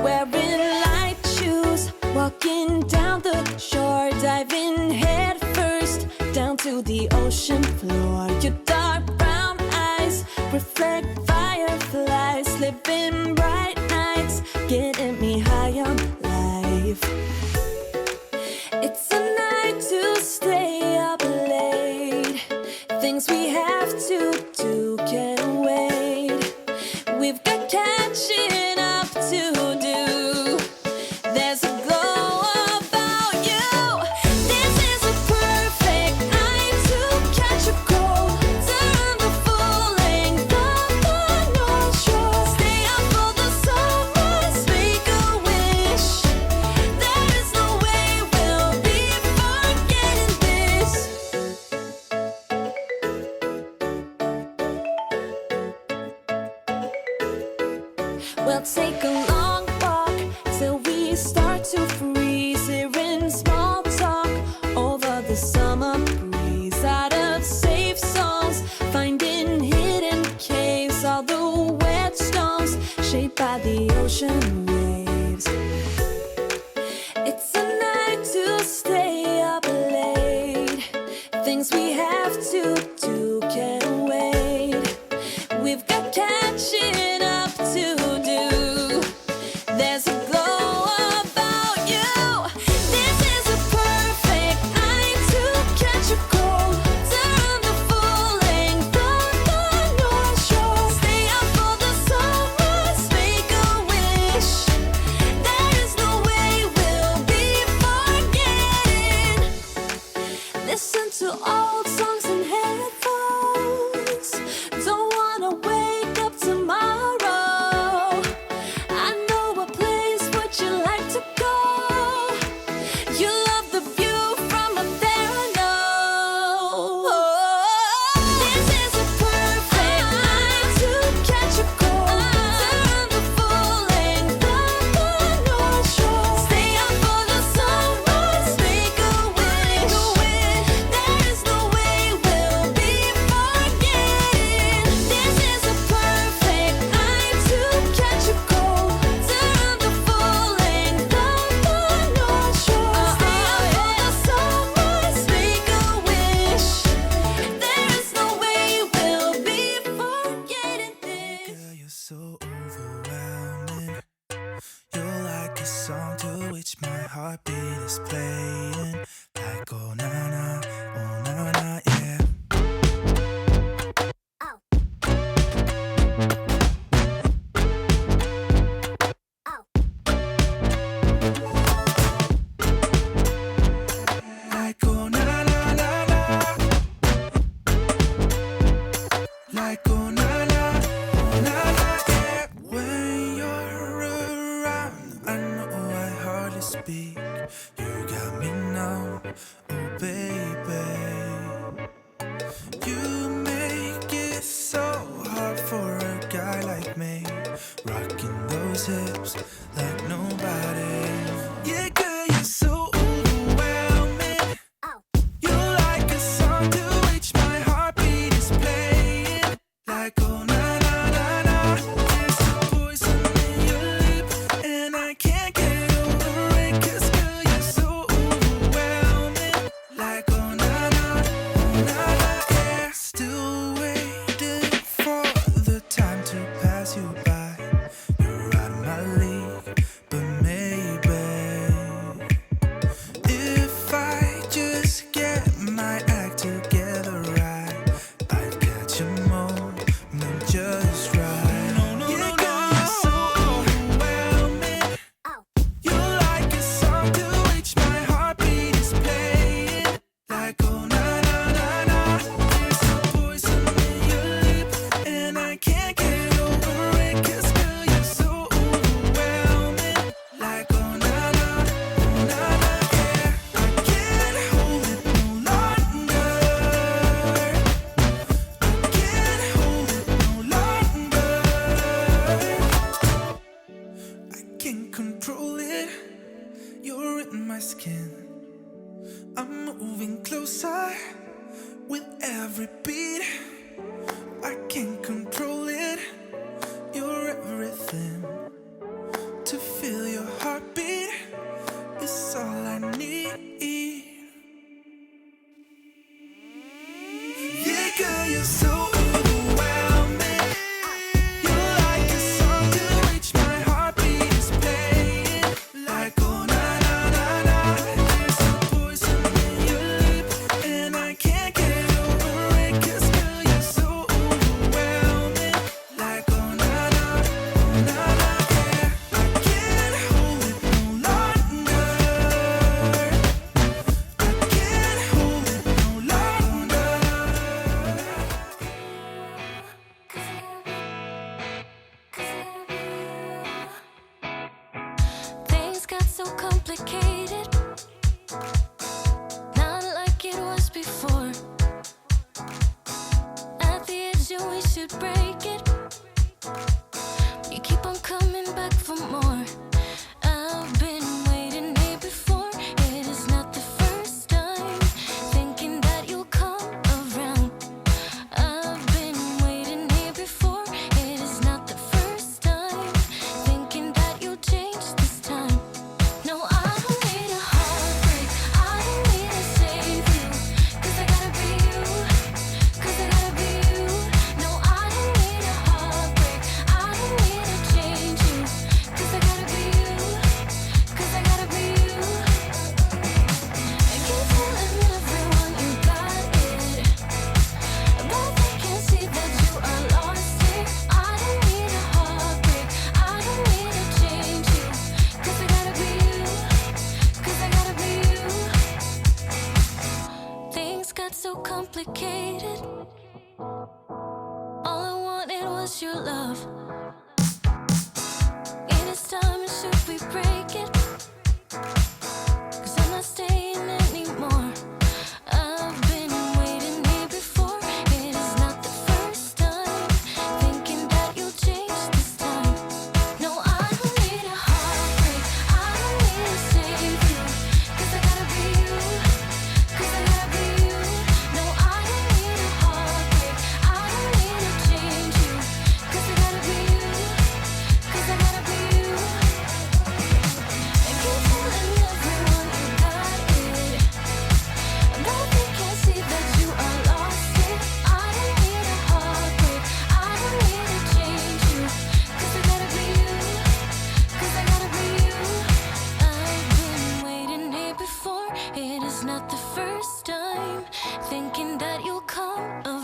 wearing light shoes, walking down the shore, diving head first down to the ocean floor. Your dark brown eyes reflect fireflies, living bright nights, getting me high on life. It's a night to stay up late, things we have to do can't wait. We've got catching up to do. There's a glow about you. This is a perfect night to catch a cold, turn the full length of the North Shore. Stay up for the sunrise, make a wish. There is no way we'll be forgetting this. We'll take a long walk till we start to freeze, hearing small talk over the summer breeze. Out of safe zones, finding hidden caves, all the wet stones shaped by the ocean waves. It's a night to stay up late, things we have to do can't wait. We've got catching up to do. There's a glow about you. This is a perfect night to catch a cold, turn the full length of the North Shore. Stay up for the sunrise, make a wish. There is no way we'll be forgetting. Listen to old songs in headphones. Don't wanna wake up tomorrow. I know a place would you like to go. You love the view from up there, I know. This is a perfect night to catch a cold, turn the full length of the North Shore. Stay up for the sunrise, make a wish. There is no way we'll be forgetting. This is a perfect night to catch a cold, turn the full length of the North Shore. Stay up for the sunrise, make a wish. There is no way we'll be forgetting this. Girl, you're so overwhelming. You're like a song to which my heartbeat is playing. Like oh na na, yeah. Like oh na na na na. Like oh na na, yeah. When you're around, I know I hardly speak. You got me now, oh baby. You make it so hard for a guy like me, rocking those hips like nobody. Yeah, girl, you're so overwhelming. You're like a song to which my heartbeat is playing. Like oh na na na na. There's a poison in your lip, and I can't get over it. 'Cause girl, you're so overwhelming. Like oh na na, yeah. Still waiting for the time to pass you by. You're out of my league, but maybe if I just get my act together right, I'd catch a moment just right. Yeah, girl, you're so overwhelming. You're like a song to which my heartbeat is playing. Like oh na na na na. There's a poison in your lip, and I can't get over it. 'Cause girl, you're so overwhelming. Like oh na na, yeah. I can't hold it no longer. I can't hold it no longer. I can't control it. You're in my skin. I'm moving closer with every beat. I can't control it. You're everything to feel got so complicated, not like it was before. At the edge, and we should break it. You keep on coming back for more. I've been waiting here before. It is not the first time, thinking that you'll come around. I've been waiting here before. It is not the first time, thinking that you'll change this time. No, I don't need a heartbreak. I don't need to save you, 'cause I gotta be you, 'cause I gotta be you. No, I don't need a heartbreak. I don't need to change you, 'cause I gotta be you, 'cause I gotta be you. I keep telling everyone you got it, but they can't see that you are lost here. I don't need a heartbreak. I don't need to change you, 'cause I gotta be you, 'cause I gotta be you. Things got so complicated. All I wanted was your love. It is time, should we break it? 'Cause I'm not staying anymore. I've been waiting here before. It is not the first time, thinking that you'll change this time. No, I don't need a heartbreak. I don't need to save you, 'cause I gotta be you, 'cause I gotta be you. No, I don't need a heartbreak. I don't need to change you, 'cause I gotta be you, 'cause I gotta be you. I keep telling everyone you got it, but they can't see that you are lost here. I don't need a heartbreak. I don't need to change you, 'cause I gotta be you, 'cause I gotta be you. I've been waiting here before. It is not the first time, thinking that you'll come around.